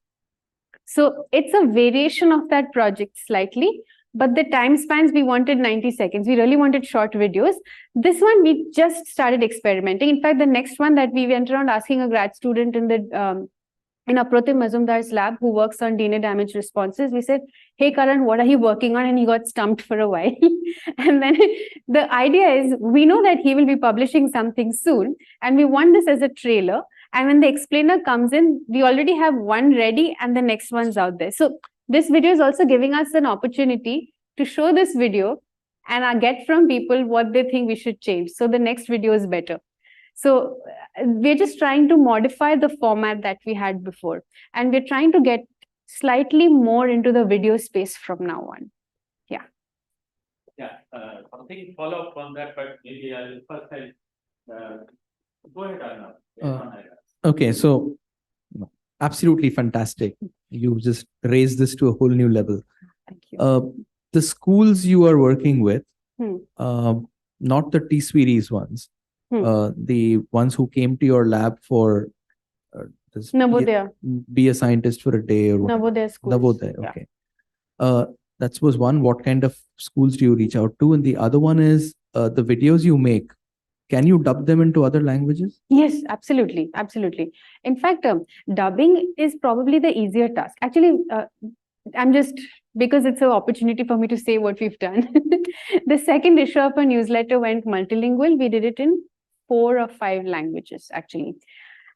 So it's a variation of that project slightly, but the time spans, we wanted 90 seconds. We really wanted short videos. This one, we just started experimenting. In fact, the next one that we went around asking a grad student in Aprotim Mazumdar's lab who works on DNA damage responses, we said, hey, Karan, what are you working on? And he got stumped for a while. And then the idea is, we know that he will be publishing something soon, and we want this as a trailer. And when the explainer comes in, we already have one ready and the next one's out there. So this video is also giving us an opportunity to show this video and get from people what they think we should change. So the next video is better. So we're just trying to modify the format that we had before. And we're trying to get slightly more into the video space from now on. Yeah. Yeah, something follow up on that, but maybe I'll first go ahead, Arnav. Okay, so absolutely fantastic. You just raised this to a whole new level. Thank you. The schools you are working with, Hmm. not the T-Series ones, the ones who came to your lab for this Navodaya. be a scientist for a day or whatever. Navodaya schools. Navodaya, Yeah. okay. That was one. What kind of schools do you reach out to? And the other one is the videos you make. Can you dub them into other languages? Yes, absolutely. Absolutely. In fact, dubbing is probably the easier task. Actually, I'm just, because it's an opportunity for me to say what we've done. The second issue of our newsletter went multilingual. We did it in 4 or 5 languages, actually.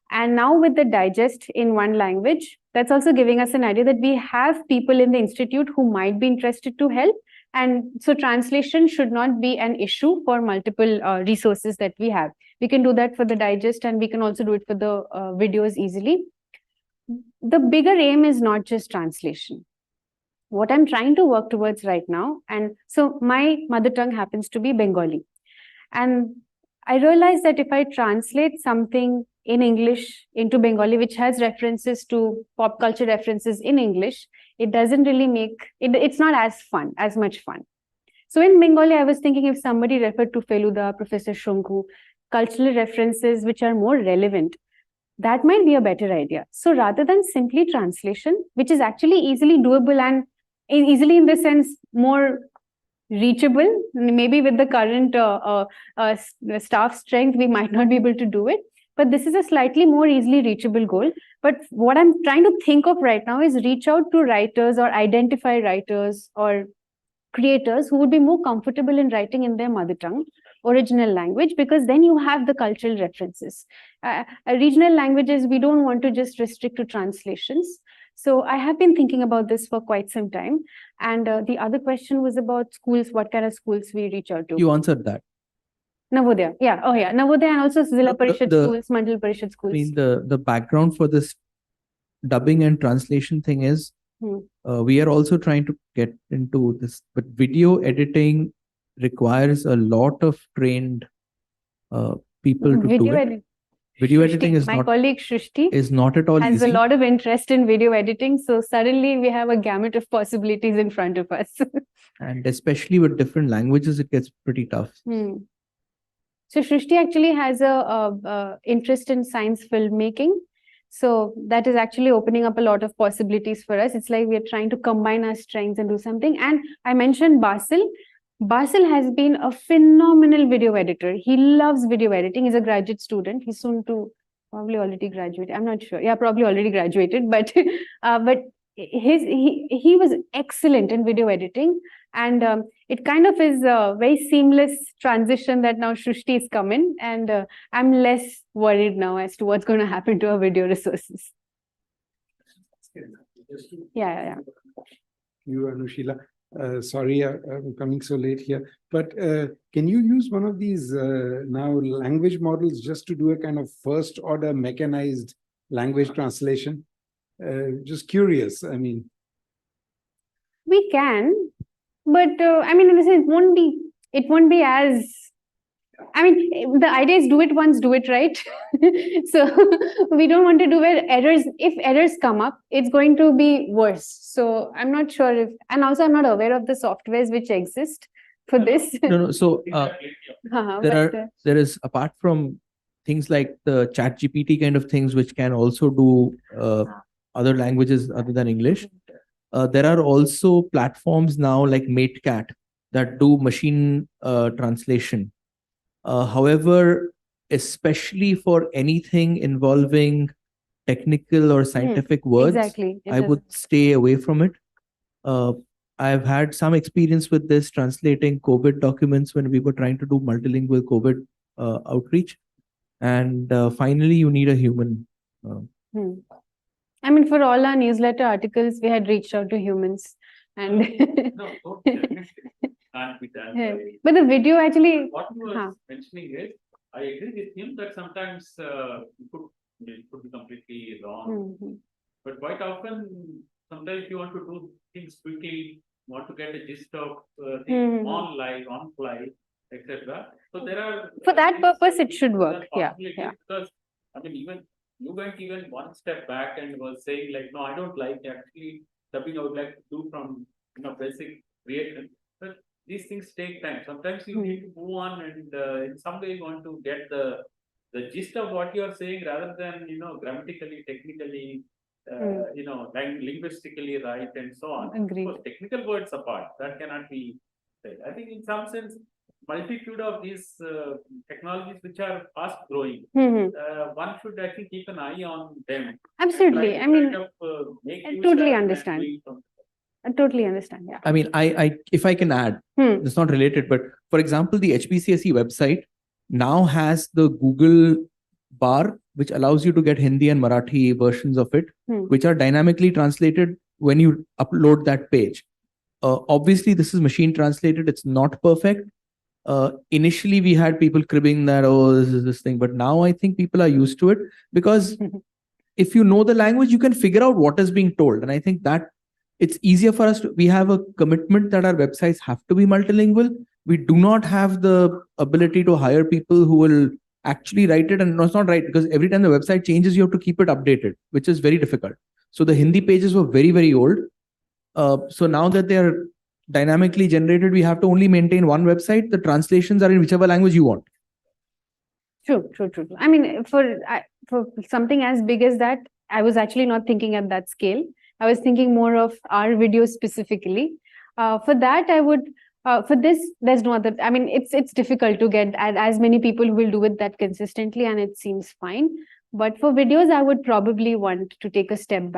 And now with the digest in one language, that's also giving us an idea that we have people in the institute who might be interested to help. And so translation should not be an issue for multiple resources that we have. We can do that for the digest, and we can also do it for the videos easily. The bigger aim is not just translation. What I'm trying to work towards right now, and so my mother tongue happens to be Bengali. And I realized that if I translate something in English into Bengali, which has references to pop culture references in English, it doesn't really make it, it's not as much fun. So in Bengali, I was thinking if somebody referred to Feluda, Professor Shonku, cultural references which are more relevant, that might be a better idea. So rather than simply translation, which is actually easily doable and easily in the sense more reachable, maybe with the current staff strength, we might not be able to do it. But this is a slightly more easily reachable goal. But what I'm trying to think of right now is reach out to writers or identify writers or creators who would be more comfortable in writing in their mother tongue, original language, because then you have the cultural references. Regional languages, we don't want to just restrict to translations. So I have been thinking about this for quite some time. And the other question was about schools, what kind of schools we reach out to. You answered that. Navodaya, yeah. Oh, yeah. Navodaya and also Zilla Parishad schools, Mandal Parishad schools. I mean, the background for this dubbing and translation thing is we are also trying to get into this, but video editing requires a lot of trained people to do it. Video editing is my colleague Shrishti is not at all has easy. a lot of interest in video editing. So suddenly we have a gamut of possibilities in front of us. And especially with different languages, it gets pretty tough. So Shrishti actually has a interest in science filmmaking. So that is actually opening up a lot of possibilities for us. It's like we are trying to combine our strengths and do something. And I mentioned Basil. Basil has been a phenomenal video editor. He loves video editing. He's a graduate student. He's soon to probably already graduate. I'm not sure. Yeah, probably already graduated. But he was excellent in video editing. And it kind of is a very seamless transition that now Shrishti is coming. And I'm less worried now as to what's going to happen to our video resources. Yeah. You, Anusheela. Sorry, I'm coming so late here. But can you use one of these now language models just to do a kind of first order mechanized language translation? Just curious. I mean, we can, but I mean, in a sense, it won't be as I mean, the idea is do it once, do it right. So we don't want to do where errors, if errors come up, it's going to be worse. So I'm not sure if, and also I'm not aware of the softwares which exist for this. No. So there is, apart from things like the ChatGPT kind of things, which can also do other languages other than English. There are also platforms now like MateCat that do machine translation. However, especially for anything involving technical or scientific words, Exactly. I would stay away from it. I've had some experience with this, translating COVID documents when we were trying to do multilingual COVID outreach. And finally, you need a human. I mean, for all our newsletter articles, we had reached out to humans. And No, can't be done. but the video actually. What you were mentioning is, I agree with him that sometimes it could be completely wrong. But quite often, sometimes you want to do things quickly, want to get a gist of things on live, on fly, etc. So there are, for that purpose, it should work. Yeah. Because I mean, even you went even one step back and was saying like, no, I don't like actually dubbing. I would like to do from basic creation. But these things take time. Sometimes you need to move on, and in some way you want to get the gist of what you are saying rather than grammatically, technically, linguistically right and so on. Agreed. Of course, technical words apart, that cannot be said. I think in some sense, multitude of these technologies which are fast growing, one should actually keep an eye on them. Absolutely. I mean, I totally understand. I totally understand. Yeah. I mean, I if I can add, it's not related, but for example, the HPCSE website now has the Google bar, which allows you to get Hindi and Marathi versions of it, which are dynamically translated when you upload that page. Obviously, this is machine translated. It's not perfect. Initially, we had people cribbing that, oh, this is this thing. But now I think people are used to it because if you know the language, you can figure out what is being told. And I think that it's easier for us we have a commitment that our websites have to be multilingual. We do not have the ability to hire people who will actually write it. And it's not right because every time the website changes, you have to keep it updated, which is very difficult. So the Hindi pages were very, very old. So now that they are dynamically generated, we have to only maintain one website. The translations are in whichever language you want. True. I mean, for something as big as that, I was actually not thinking at that scale. I was thinking more of our videos specifically. For that, I would, for this, there's no other, I mean, it's difficult to get as many people who will do it that consistently, and it seems fine. But for videos, I would probably want to take a step back.